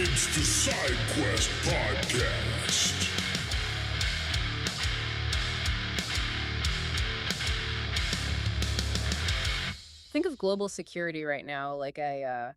It's the Side Quest Podcast. Think of global security right now like a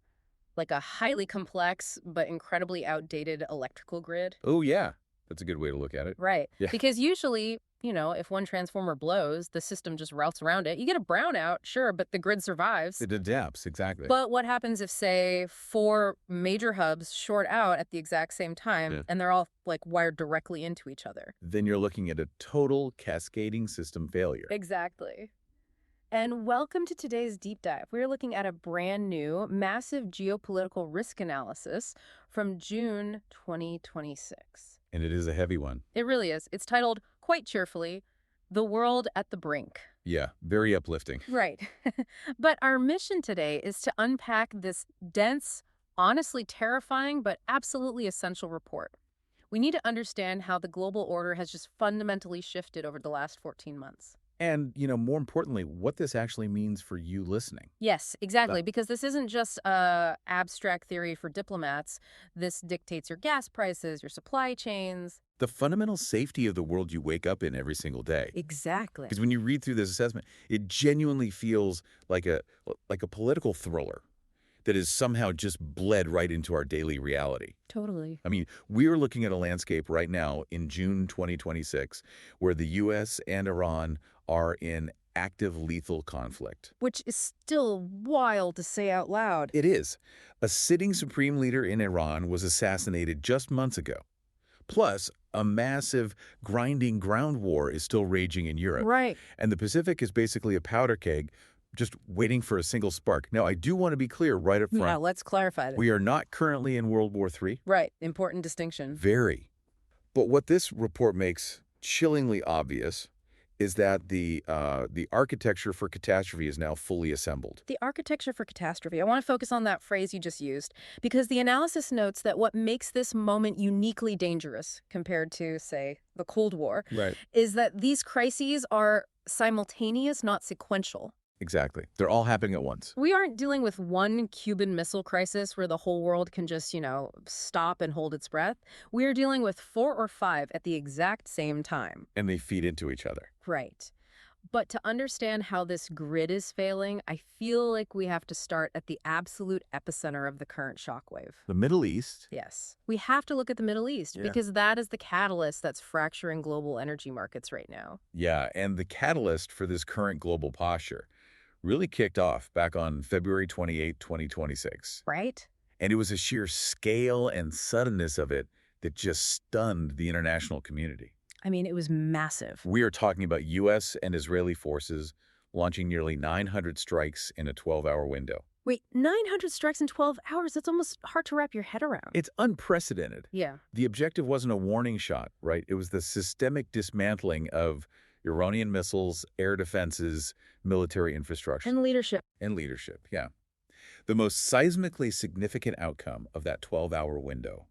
highly complex but incredibly outdated electrical grid. Oh, yeah. That's a good way to look at it. Right. Yeah. Because usually, if one transformer blows, the system just routes around it. You get a brownout, sure, but the grid survives. It adapts, exactly. But what happens if, say, 4 major hubs short out at the exact same time and they're all wired directly into each other? Then you're looking at a total cascading system failure. Exactly. And welcome to today's deep dive. We're looking at a brand new, massive geopolitical risk analysis from June 2026. And it is a heavy one. It really is. It's titled, quite cheerfully, The World at the Brink. Yeah, very uplifting. Right. But our mission today is to unpack this dense, honestly terrifying, but absolutely essential report. We need to understand how the global order has just fundamentally shifted over the last 14 months. And, more importantly, what this actually means for you listening. Yes, exactly, because this isn't just abstract theory for diplomats. This dictates your gas prices, your supply chains. The fundamental safety of the world you wake up in every single day. Exactly. Because when you read through this assessment, it genuinely feels like a political thriller that is somehow just bled right into our daily reality. Totally. I mean, we are looking at a landscape right now in June 2026 where the U.S. and Iran are in active lethal conflict. Which is still wild to say out loud. It is. A sitting supreme leader in Iran was assassinated just months ago. Plus, a massive grinding ground war is still raging in Europe. Right. And the Pacific is basically a powder keg just waiting for a single spark. Now, I do want to be clear right up front. Now, let's clarify this. We are not currently in World War III. Right. Important distinction. Very. But what this report makes chillingly obvious is that the architecture for catastrophe is now fully assembled. The architecture for catastrophe. I want to focus on that phrase you just used, because the analysis notes that what makes this moment uniquely dangerous compared to, say, the Cold War, is that these crises are simultaneous, not sequential. Exactly. They're all happening at once. We aren't dealing with one Cuban Missile Crisis where the whole world can just, stop and hold its breath. We are dealing with 4 or 5 at the exact same time. And they feed into each other. Right. But to understand how this grid is failing, I feel like we have to start at the absolute epicenter of the current shockwave. The Middle East? Yes. We have to look at the Middle East because that is the catalyst that's fracturing global energy markets right now. Yeah, and the catalyst for this current global posture really kicked off back on February 28, 2026. Right? And it was the sheer scale and suddenness of it that just stunned the international community. I mean, it was massive. We are talking about U.S. and Israeli forces launching nearly 900 strikes in a 12-hour window. Wait, 900 strikes in 12 hours? That's almost hard to wrap your head around. It's unprecedented. Yeah. The objective wasn't a warning shot, right? It was the systemic dismantling of Iranian missiles, air defenses, military infrastructure. And leadership. And leadership, yeah. The most seismically significant outcome of that 12-hour window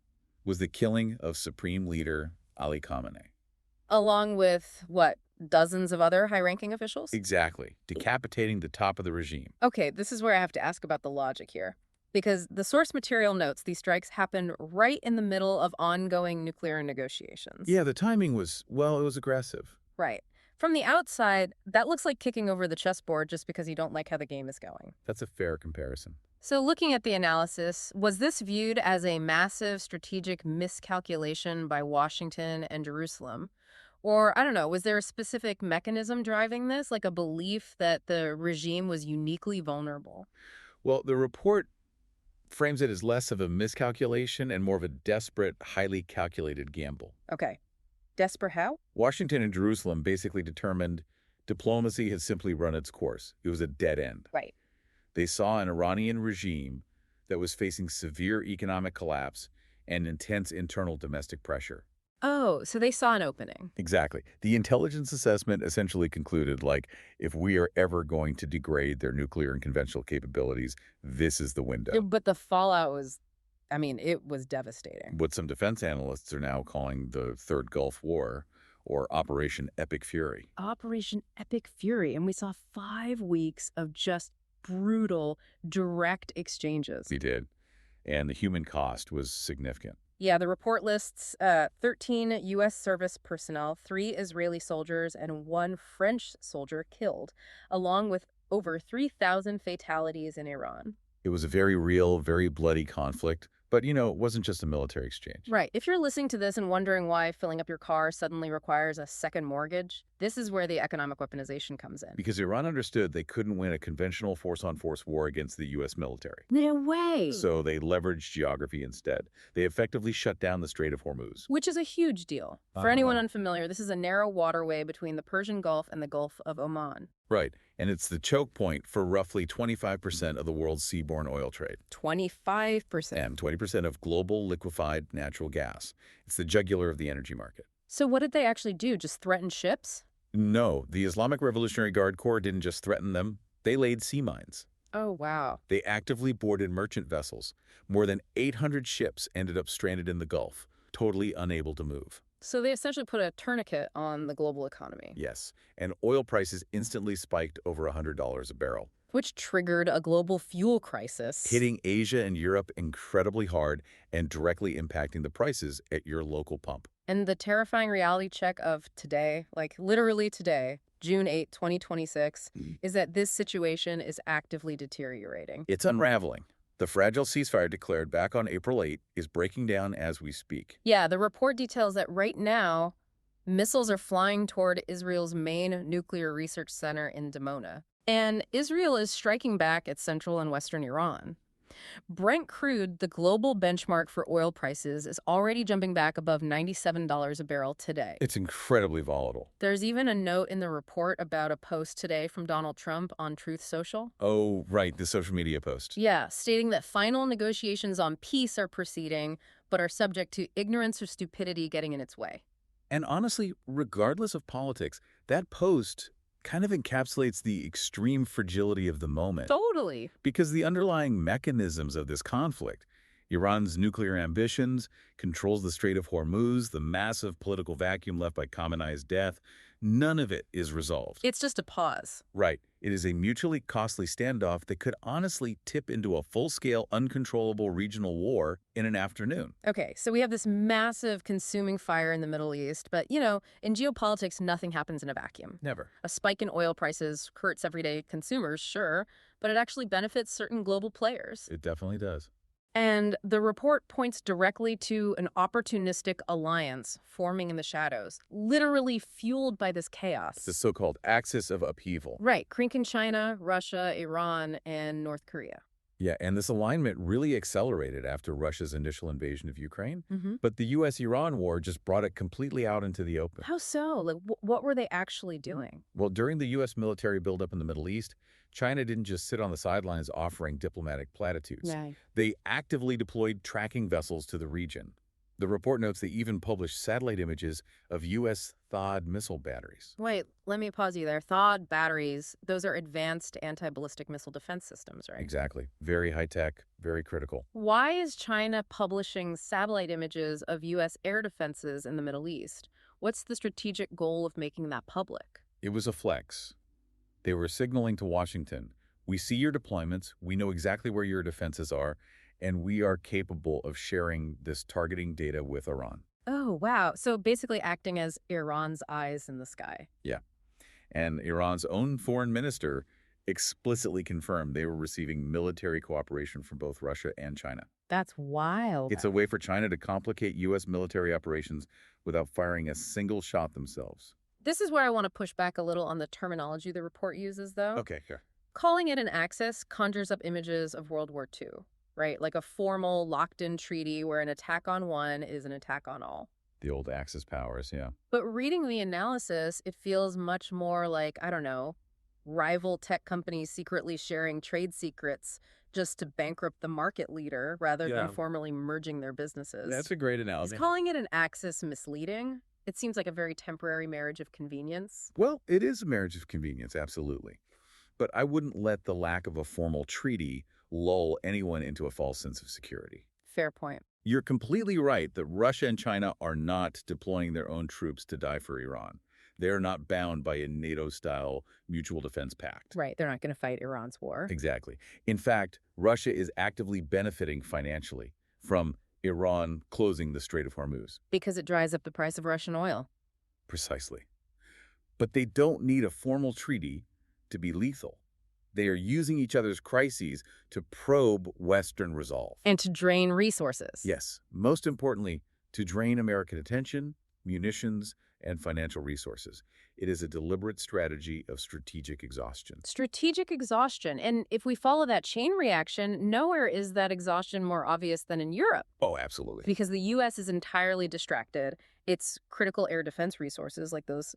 was the killing of Supreme Leader Ali Khamenei. Along with, dozens of other high-ranking officials? Exactly. Decapitating the top of the regime. Okay, this is where I have to ask about the logic here. Because the source material notes these strikes happened right in the middle of ongoing nuclear negotiations. Yeah, the timing was, it was aggressive. Right. From the outside, that looks like kicking over the chessboard just because you don't like how the game is going. That's a fair comparison. So looking at the analysis, was this viewed as a massive strategic miscalculation by Washington and Jerusalem? Or, I don't know, was there a specific mechanism driving this, like a belief that the regime was uniquely vulnerable? Well, the report frames it as less of a miscalculation and more of a desperate, highly calculated gamble. Okay. Desperate how? Washington and Jerusalem basically determined diplomacy had simply run its course. It was a dead end. Right. They saw an Iranian regime that was facing severe economic collapse and intense internal domestic pressure. Oh, so they saw an opening. Exactly. The intelligence assessment essentially concluded, if we are ever going to degrade their nuclear and conventional capabilities, this is the window. But the fallout was, it was devastating. What some defense analysts are now calling the Third Gulf War, or Operation Epic Fury. Operation Epic Fury. And we saw 5 weeks of just brutal, direct exchanges. We did. and the human cost was significant. Yeah, the report lists 13 U.S. service personnel, 3 Israeli soldiers, and 1 French soldier killed, along with over 3,000 fatalities in Iran. It was a very real, very bloody conflict, but, it wasn't just a military exchange. Right. If you're listening to this and wondering why filling up your car suddenly requires a second mortgage, this is where the economic weaponization comes in. Because Iran understood they couldn't win a conventional force-on-force war against the U.S. military. No way! So they leveraged geography instead. They effectively shut down the Strait of Hormuz. Which is a huge deal. For anyone unfamiliar, this is a narrow waterway between the Persian Gulf and the Gulf of Oman. Right, and it's the choke point for roughly 25% of the world's seaborne oil trade. 25%. And 20% of global liquefied natural gas. It's the jugular of the energy market. So what did they actually do? Just threaten ships? No, the Islamic Revolutionary Guard Corps didn't just threaten them. They laid sea mines. Oh, wow. They actively boarded merchant vessels. More than 800 ships ended up stranded in the Gulf, totally unable to move. So they essentially put a tourniquet on the global economy. Yes, and oil prices instantly spiked over $100 a barrel. Which triggered a global fuel crisis. Hitting Asia and Europe incredibly hard and directly impacting the prices at your local pump. And the terrifying reality check of today, like literally today, June 8, 2026, is that this situation is actively deteriorating. It's unraveling. The fragile ceasefire declared back on April 8 is breaking down as we speak. Yeah, the report details that right now, missiles are flying toward Israel's main nuclear research center in Dimona. And Israel is striking back at central and western Iran. Brent crude, the global benchmark for oil prices, is already jumping back above $97 a barrel today. It's incredibly volatile. There's even a note in the report about a post today from Donald Trump on Truth Social. Oh, right, the social media post. Yeah, stating that final negotiations on peace are proceeding, but are subject to ignorance or stupidity getting in its way. And honestly, regardless of politics, that post kind of encapsulates the extreme fragility of the moment. Totally. Because the underlying mechanisms of this conflict, Iran's nuclear ambitions, controls the Strait of Hormuz, the massive political vacuum left by Khamenei's death, none of it is resolved. It's just a pause. Right. It is a mutually costly standoff that could honestly tip into a full-scale, uncontrollable regional war in an afternoon. Okay, so we have this massive consuming fire in the Middle East, but, in geopolitics, nothing happens in a vacuum. Never. A spike in oil prices hurts everyday consumers, sure, but it actually benefits certain global players. It definitely does. And the report points directly to an opportunistic alliance forming in the shadows, literally fueled by this chaos. The so-called axis of upheaval. Right, cranking China, Russia, Iran, and North Korea. Yeah, and this alignment really accelerated after Russia's initial invasion of Ukraine. But the U.S.-Iran war just brought it completely out into the open. How so? Like, what were they actually doing? Well, during the U.S. military buildup in the Middle East, China didn't just sit on the sidelines offering diplomatic platitudes. Right. They actively deployed tracking vessels to the region. The report notes they even published satellite images of U.S. THAAD missile batteries. Wait, let me pause you there. THAAD batteries, those are advanced anti-ballistic missile defense systems, right? Exactly. Very high-tech, very critical. Why is China publishing satellite images of U.S. air defenses in the Middle East? What's the strategic goal of making that public? It was a flex. They were signaling to Washington, we see your deployments, we know exactly where your defenses are, and we are capable of sharing this targeting data with Iran. Oh, wow. So basically acting as Iran's eyes in the sky. Yeah. And Iran's own foreign minister explicitly confirmed they were receiving military cooperation from both Russia and China. That's wild. It's a way for China to complicate U.S. military operations without firing a single shot themselves. This is where I want to push back a little on the terminology the report uses, though. Okay, sure. Calling it an axis conjures up images of World War II, right? Like a formal, locked-in treaty where an attack on one is an attack on all. The old Axis powers, yeah. But reading the analysis, it feels much more like, I don't know, rival tech companies secretly sharing trade secrets just to bankrupt the market leader rather than formally merging their businesses. That's a great analogy. Is calling it an axis misleading? It seems like a very temporary marriage of convenience. Well, it is a marriage of convenience, absolutely. But I wouldn't let the lack of a formal treaty lull anyone into a false sense of security. Fair point. You're completely right that Russia and China are not deploying their own troops to die for Iran. They're not bound by a NATO-style mutual defense pact. Right, they're not going to fight Iran's war. Exactly. In fact, Russia is actively benefiting financially from Iran closing the Strait of Hormuz. Because it dries up the price of Russian oil. Precisely. But they don't need a formal treaty to be lethal. They are using each other's crises to probe Western resolve. And to drain resources. Yes. Most importantly, to drain American attention, munitions, and financial resources. It is a deliberate strategy of strategic exhaustion. Strategic exhaustion. And if we follow that chain reaction, nowhere is that exhaustion more obvious than in Europe. Oh, absolutely. Because the U.S. is entirely distracted. Its critical air defense resources, like those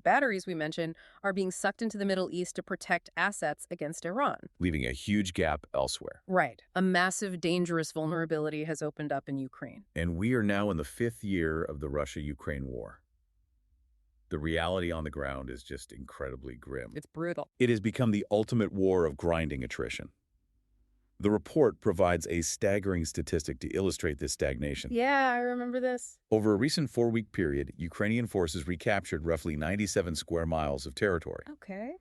batteries we mentioned, are being sucked into the Middle East to protect assets against Iran. Leaving a huge gap elsewhere. Right. A massive, dangerous vulnerability has opened up in Ukraine. And we are now in the 5th year of the Russia-Ukraine war. The reality on the ground is just incredibly grim. It's brutal. It has become the ultimate war of grinding attrition. The report provides a staggering statistic to illustrate this stagnation. Yeah, I remember this. Over a recent 4-week period, Ukrainian forces recaptured roughly 97 square miles of territory, Okay.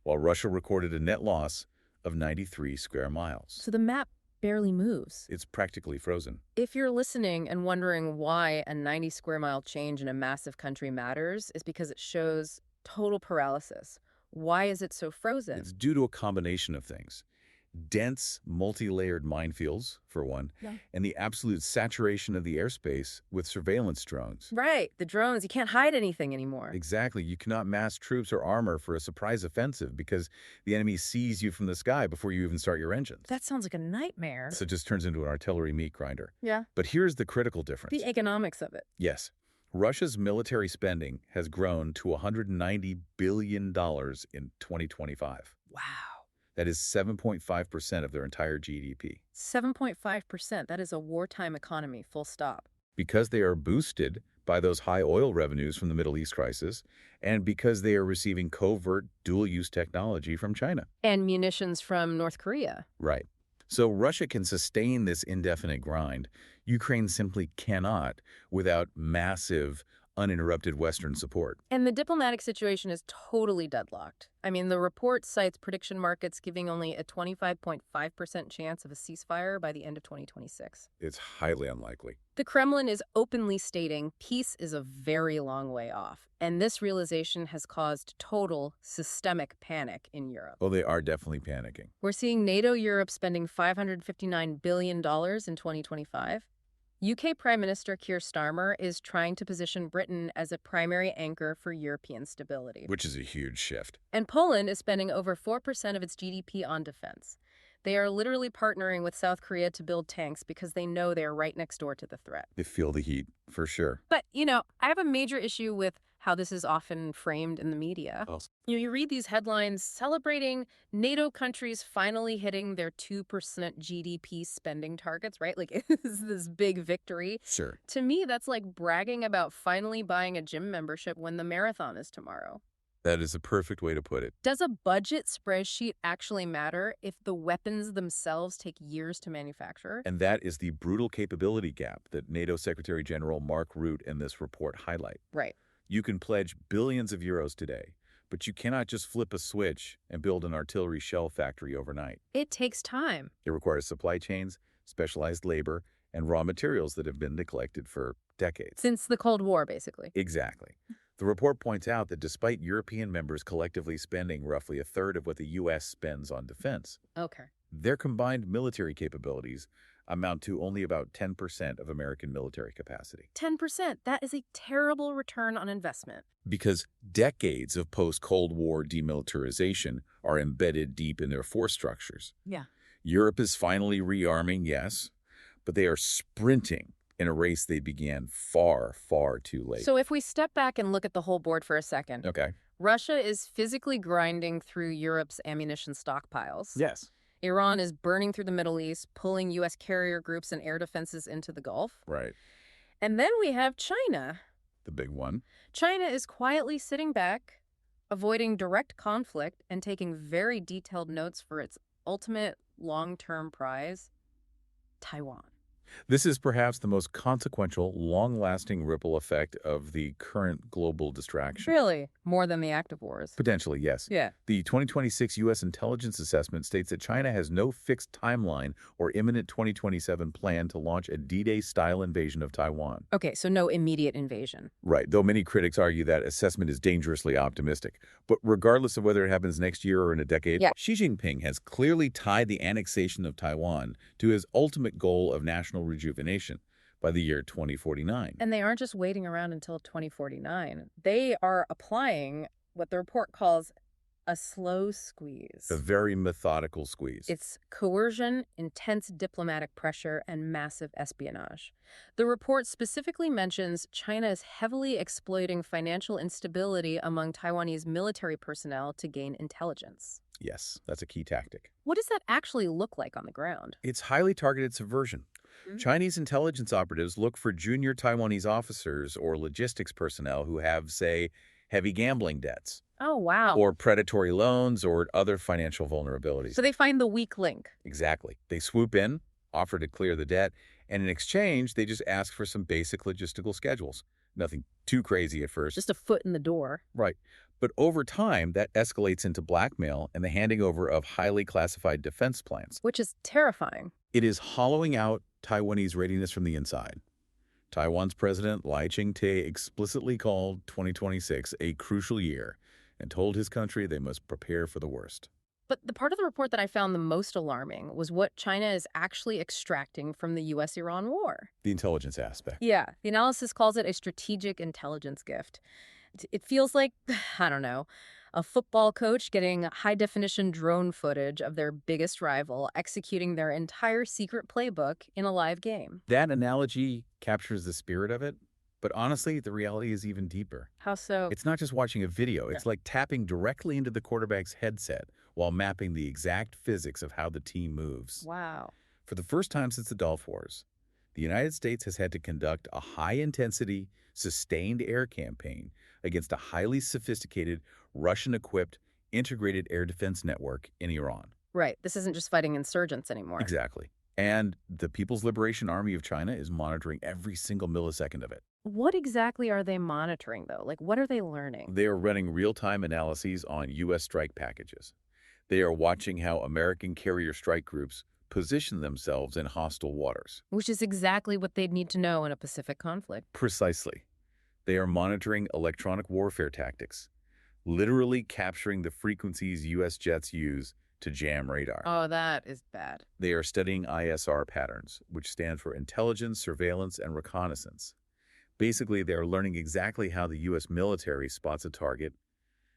while Russia recorded a net loss of 93 square miles. So the map barely moves. It's practically frozen. If you're listening and wondering why a 90 square mile change in a massive country matters, it's because it shows total paralysis. Why is it so frozen? It's due to a combination of things. Dense, multi-layered minefields, for one, and the absolute saturation of the airspace with surveillance drones. Right. The drones, you can't hide anything anymore. Exactly. You cannot mass troops or armor for a surprise offensive because the enemy sees you from the sky before you even start your engines. That sounds like a nightmare. So it just turns into an artillery meat grinder. Yeah. But here's the critical difference. The economics of it. Yes. Russia's military spending has grown to $190 billion in 2025. Wow. That is 7.5% of their entire GDP. 7.5%. That is a wartime economy, full stop. Because they are boosted by those high oil revenues from the Middle East crisis, and because they are receiving covert dual-use technology from China. And munitions from North Korea. Right. So Russia can sustain this indefinite grind. Ukraine simply cannot without massive, uninterrupted Western support. And the diplomatic situation is totally deadlocked. I mean, the report cites prediction markets giving only a 25.5% chance of a ceasefire by the end of 2026. It's highly unlikely. The Kremlin is openly stating peace is a very long way off, and this realization has caused total systemic panic in Europe. Oh, they are definitely panicking. We're seeing NATO Europe spending $559 billion in 2025. UK Prime Minister Keir Starmer is trying to position Britain as a primary anchor for European stability. Which is a huge shift. And Poland is spending over 4% of its GDP on defense. They are literally partnering with South Korea to build tanks because they know they are right next door to the threat. They feel the heat, for sure. But, I have a major issue with how this is often framed in the media. Oh. You read these headlines celebrating NATO countries finally hitting their 2% GDP spending targets, right? Like, it's this big victory. Sure. To me, that's like bragging about finally buying a gym membership when the marathon is tomorrow. That is a perfect way to put it. Does a budget spreadsheet actually matter if the weapons themselves take years to manufacture? And that is the brutal capability gap that NATO Secretary General Mark Rutte and this report highlight. Right. You can pledge billions of euros today, but you cannot just flip a switch and build an artillery shell factory overnight. It takes time. It requires supply chains, specialized labor, and raw materials that have been neglected for decades. Since the Cold War, basically. Exactly. The report points out that despite European members collectively spending roughly a third of what the U.S. spends on defense, Okay. their combined military capabilities amount to only about 10% of American military capacity. 10%. That is a terrible return on investment. Because decades of post-Cold War demilitarization are embedded deep in their force structures. Yeah. Europe is finally rearming, yes, but they are sprinting in a race they began far, far too late. So if we step back and look at the whole board for a second, Okay. Russia is physically grinding through Europe's ammunition stockpiles. Yes. Iran is burning through the Middle East, pulling U.S. carrier groups and air defenses into the Gulf. Right. And then we have China. The big one. China is quietly sitting back, avoiding direct conflict, and taking very detailed notes for its ultimate long-term prize, Taiwan. This is perhaps the most consequential, long-lasting ripple effect of the current global distraction. Really? More than the active wars? Potentially, yes. Yeah. The 2026 U.S. intelligence assessment states that China has no fixed timeline or imminent 2027 plan to launch a D-Day-style invasion of Taiwan. Okay, so no immediate invasion. Right, though many critics argue that assessment is dangerously optimistic. But regardless of whether it happens next year or in a decade, Yeah. Xi Jinping has clearly tied the annexation of Taiwan to his ultimate goal of national rejuvenation by the year 2049. And they aren't just waiting around until 2049. They are applying what the report calls a slow squeeze. A very methodical squeeze. It's coercion, intense diplomatic pressure, and massive espionage. The report specifically mentions China is heavily exploiting financial instability among Taiwanese military personnel to gain intelligence. Yes, that's a key tactic. What does that actually look like on the ground? It's highly targeted subversion. Chinese intelligence operatives look for junior Taiwanese officers or logistics personnel who have, say, heavy gambling debts, Oh, wow. or predatory loans or other financial vulnerabilities. So they find the weak link. Exactly. They swoop in, offer to clear the debt, and in exchange, they just ask for some basic logistical schedules. Nothing too crazy at first. Just a foot in the door. Right. But over time, that escalates into blackmail and the handing over of highly classified defense plans. Which is terrifying. It is hollowing out Taiwanese readiness from the inside. Taiwan's president, Lai Ching-te, explicitly called 2026 a crucial year and told his country they must prepare for the worst. But the part of the report that I found the most alarming was what China is actually extracting from the U.S.-Iran war. The intelligence aspect. Yeah, the analysis calls it a strategic intelligence gift. It feels like, I don't know, a football coach getting high-definition drone footage of their biggest rival executing their entire secret playbook in a live game. That analogy captures the spirit of it, but honestly, the reality is even deeper. How so? It's not just watching a video. It's like tapping directly into the quarterback's headset while mapping the exact physics of how the team moves. Wow. For the first time since the Gulf Wars, the United States has had to conduct a high-intensity, sustained air campaign against a highly sophisticated, Russian-equipped, integrated air defense network in Iran. Right. This isn't just fighting insurgents anymore. Exactly. And the People's Liberation Army of China is monitoring every single millisecond of it. What exactly are they monitoring, though? Like, what are they learning? They are running real-time analyses on U.S. strike packages. They are watching how American carrier strike groups position themselves in hostile waters. Which is exactly what they'd need to know in a Pacific conflict. Precisely. They are monitoring electronic warfare tactics, literally capturing the frequencies U.S. jets use to jam radar. Oh, that is bad. They are studying ISR patterns, which stand for intelligence, surveillance, and reconnaissance. Basically, they are learning exactly how the U.S. military spots a target,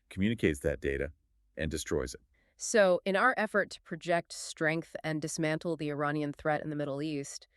communicates that data, and destroys it. So, in our effort to project strength and dismantle the Iranian threat in the Middle East,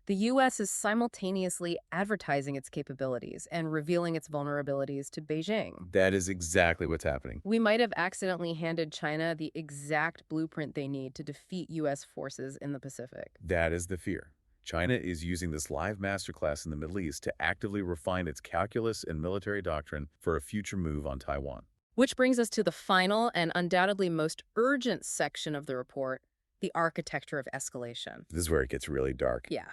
the U.S. is simultaneously advertising its capabilities and revealing its vulnerabilities to Beijing. That is exactly what's happening. We might have accidentally handed China the exact blueprint they need to defeat U.S. forces in the Pacific. That is the fear. China is using this live masterclass in the Middle East to actively refine its calculus and military doctrine for a future move on Taiwan. Which brings us to the final and undoubtedly most urgent section of the report, the architecture of escalation. This is where it gets really dark. Yeah.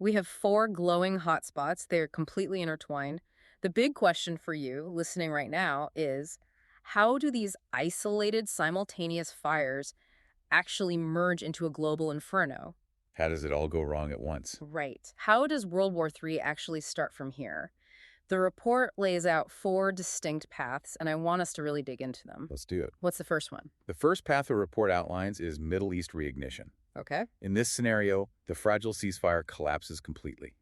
We have 4 glowing hotspots. They're completely intertwined. The big question for you, listening right now, is how do these isolated, simultaneous fires actually merge into a global inferno? How does it all go wrong at once? Right. How does World War III actually start from here? The report lays out 4 distinct paths, and I want us to really dig into them. Let's do it. What's the first one? The first path the report outlines is Middle East reignition. Okay. In this scenario, the fragile ceasefire collapses completely.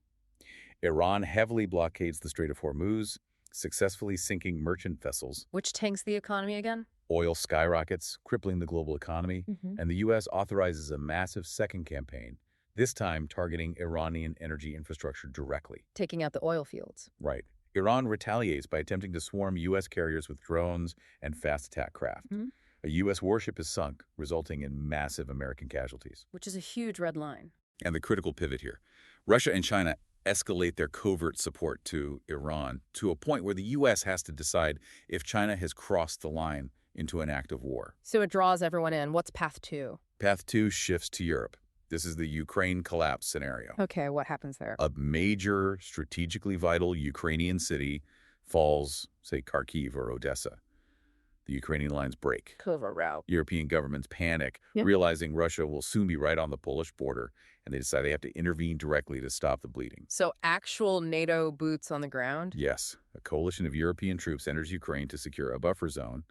Iran heavily blockades the Strait of Hormuz, successfully sinking merchant vessels. Which tanks the economy again? Oil skyrockets, crippling the global economy, and the U.S. authorizes a massive second campaign, this time targeting Iranian energy infrastructure directly. Taking out the oil fields. Right. Iran retaliates by attempting to swarm U.S. carriers with drones and fast attack craft. A U.S. warship is sunk, resulting in massive American casualties. Which is a huge red line. And the critical pivot here. Russia and China escalate their covert support to Iran to a point where the U.S. has to decide if China has crossed the line into an act of war. So it draws everyone in. What's path 2? Path 2 shifts to Europe. This is the Ukraine collapse scenario. Okay, what happens there? A major, strategically vital Ukrainian city falls, say, Kharkiv or Odessa. The Ukrainian lines break. Cover route. European governments panic, Yeah. realizing Russia will soon be right on the Polish border, and they decide they have to intervene directly to stop the bleeding. So actual NATO boots on the ground? Yes, a coalition of European troops enters Ukraine to secure a buffer zone,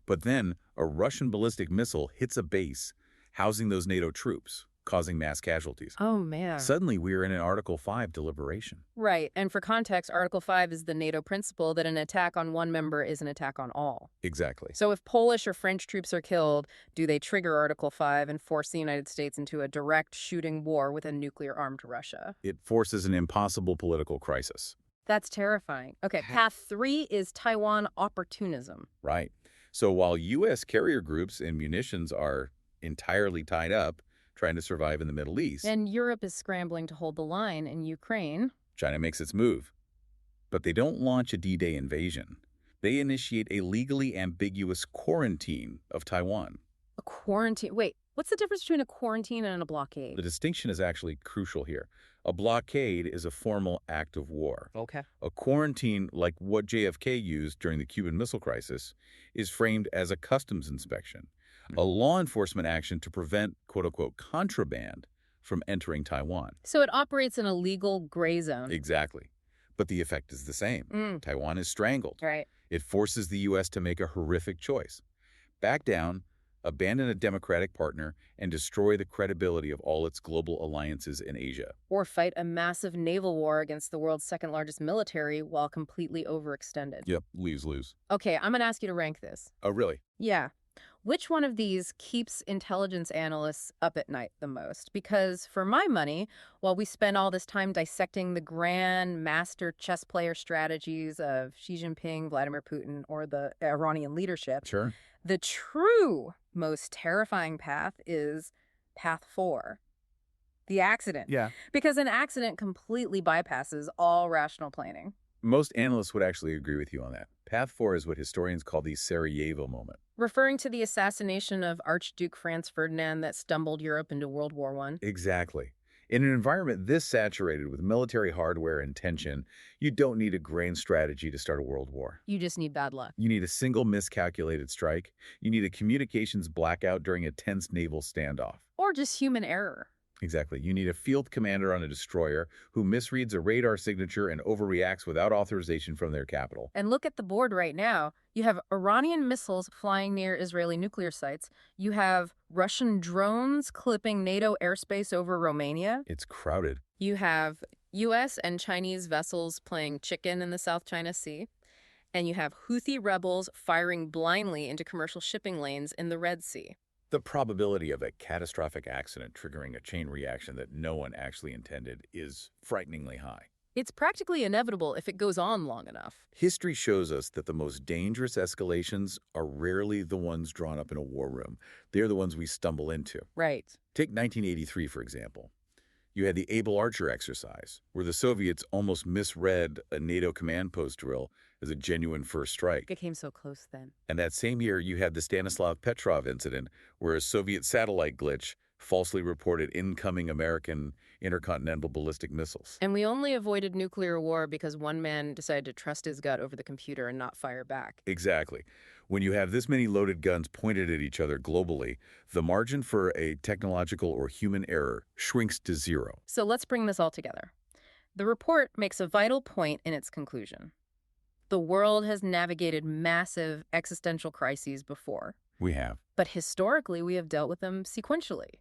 but then a Russian ballistic missile hits a base housing those NATO troops, causing mass casualties. Oh, man. Suddenly, we are in an Article 5 deliberation. Right, and for context, Article 5 is the NATO principle that an attack on one member is an attack on all. Exactly. So if Polish or French troops are killed, do they trigger Article 5 and force the United States into a direct shooting war with a nuclear-armed Russia? It forces an impossible political crisis. That's terrifying. Okay, path 3 is Taiwan opportunism. Right. So while U.S. carrier groups and munitions are entirely tied up, trying to survive in the Middle East, And Europe is scrambling to hold the line in Ukraine. China makes its move. But they don't launch a D-Day invasion. They initiate a legally ambiguous quarantine of Taiwan. A quarantine. Wait, what's the difference between a quarantine and a The blockade? distinction is actually crucial here. A blockade is a formal act of war. Okay. A quarantine, like what JFK used during the Cuban Missile Crisis, is framed as a customs inspection, a law enforcement action to prevent, quote-unquote, contraband from entering Taiwan. So it operates in a legal gray zone. Exactly. But the effect is the same. Taiwan is strangled. Right. It forces the U.S. to make a horrific choice. Back down, abandon a democratic partner, and destroy the credibility of all its global alliances in Asia. Or fight a massive naval war against the world's second largest military while completely overextended. Yep, lose-lose. Okay, I'm going to ask you to rank this. Oh, really? Yeah. Which one of these keeps intelligence analysts up at night the most? Because for my money, while we spend all this time dissecting the grand master chess player strategies of Xi Jinping, Vladimir Putin, or the Iranian leadership, Sure. the true most terrifying path is path 4, the accident. Yeah. Because an accident completely bypasses all rational planning. Most analysts would actually agree with you on that. Path 4 is what historians call the Sarajevo moment. Referring to the assassination of Archduke Franz Ferdinand that stumbled Europe into World War I. Exactly. In an environment this saturated with military hardware and tension, you don't need a grand strategy to start a world war. You just need bad luck. You need a single miscalculated strike. You need a communications blackout during a tense naval standoff. Or just human error. Exactly. You need a field commander on a destroyer who misreads a radar signature and overreacts without authorization from their capital. And look at the board right now. You have Iranian missiles flying near Israeli nuclear sites. You have Russian drones clipping NATO airspace over Romania. It's crowded. You have U.S. and Chinese vessels playing chicken in the South China Sea. And you have Houthi rebels firing blindly into commercial shipping lanes in the Red Sea. The probability of a catastrophic accident triggering a chain reaction that no one actually intended is frighteningly high. It's practically inevitable if it goes on long enough. History shows us that the most dangerous escalations are rarely the ones drawn up in a war room. They're the ones we stumble into. Right. Take 1983, for example. You had the Able Archer exercise, where the Soviets almost misread a NATO command post drill as a genuine first strike. It came so close then. And that same year, you had the Stanislav Petrov incident, where a Soviet satellite glitch falsely reported incoming American intercontinental ballistic missiles. And we only avoided nuclear war because one man decided to trust his gut over the computer and not fire back. Exactly. When you have this many loaded guns pointed at each other globally, the margin for a technological or human error shrinks to zero. So let's bring this all together. The report makes a vital point in its conclusion. The world has navigated massive existential crises before. We have. But historically, we have dealt with them sequentially.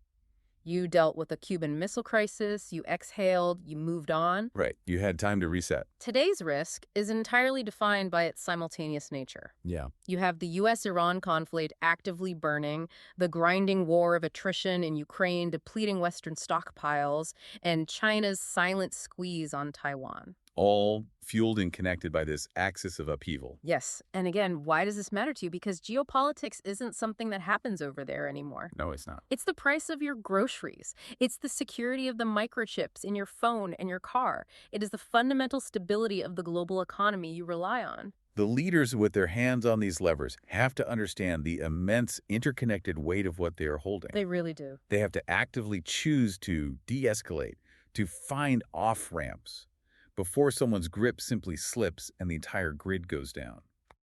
You dealt with the Cuban Missile Crisis, you exhaled, you moved on. Right. You had time to reset. Today's risk is entirely defined by its simultaneous nature. Yeah. You have the U.S.-Iran conflict actively burning, the grinding war of attrition in Ukraine depleting Western stockpiles, and China's silent squeeze on Taiwan. All fueled and connected by this axis of upheaval. Yes, and again, why does this matter to you? Because geopolitics isn't something that happens over there anymore. No, it's not. It's the price of your groceries. It's the security of the microchips in your phone and your car. It is the fundamental stability of the global economy you rely on. The leaders with their hands on these levers have to understand the immense interconnected weight of what they are holding. They really do. They have to actively choose to de-escalate, to find off-ramps, before someone's grip simply slips and the entire grid goes down.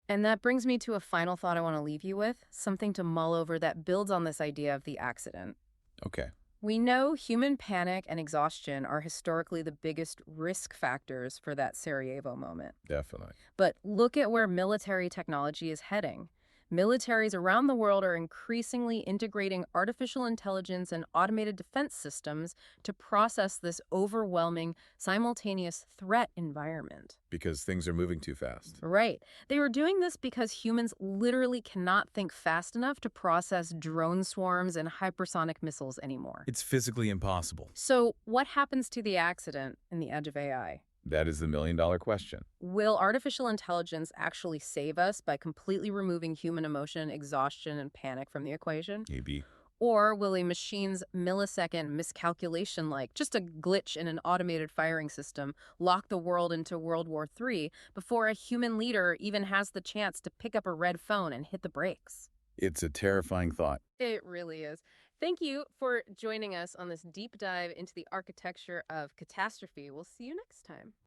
And that brings me to a final thought I want to leave you with, something to mull over that builds on this idea of the accident. Okay. We know human panic and exhaustion are historically the biggest risk factors for that Sarajevo moment. Definitely. But look at where military technology is heading. Militaries around the world are increasingly integrating artificial intelligence and automated defense systems to process this overwhelming, simultaneous threat environment. Because things are moving too fast. Right. They are doing this because humans literally cannot think fast enough to process drone swarms and hypersonic missiles anymore. It's physically impossible. So, what happens to the accident in the edge of AI? That is the million-dollar question. Will artificial intelligence actually save us by completely removing human emotion, exhaustion, and panic from the equation? Maybe. Or will a machine's millisecond miscalculation, like just a glitch in an automated firing system, lock the world into World War III before a human leader even has the chance to pick up a red phone and hit the brakes? It's a terrifying thought. It really is. Thank you for joining us on this deep dive into the architecture of catastrophe. We'll see you next time.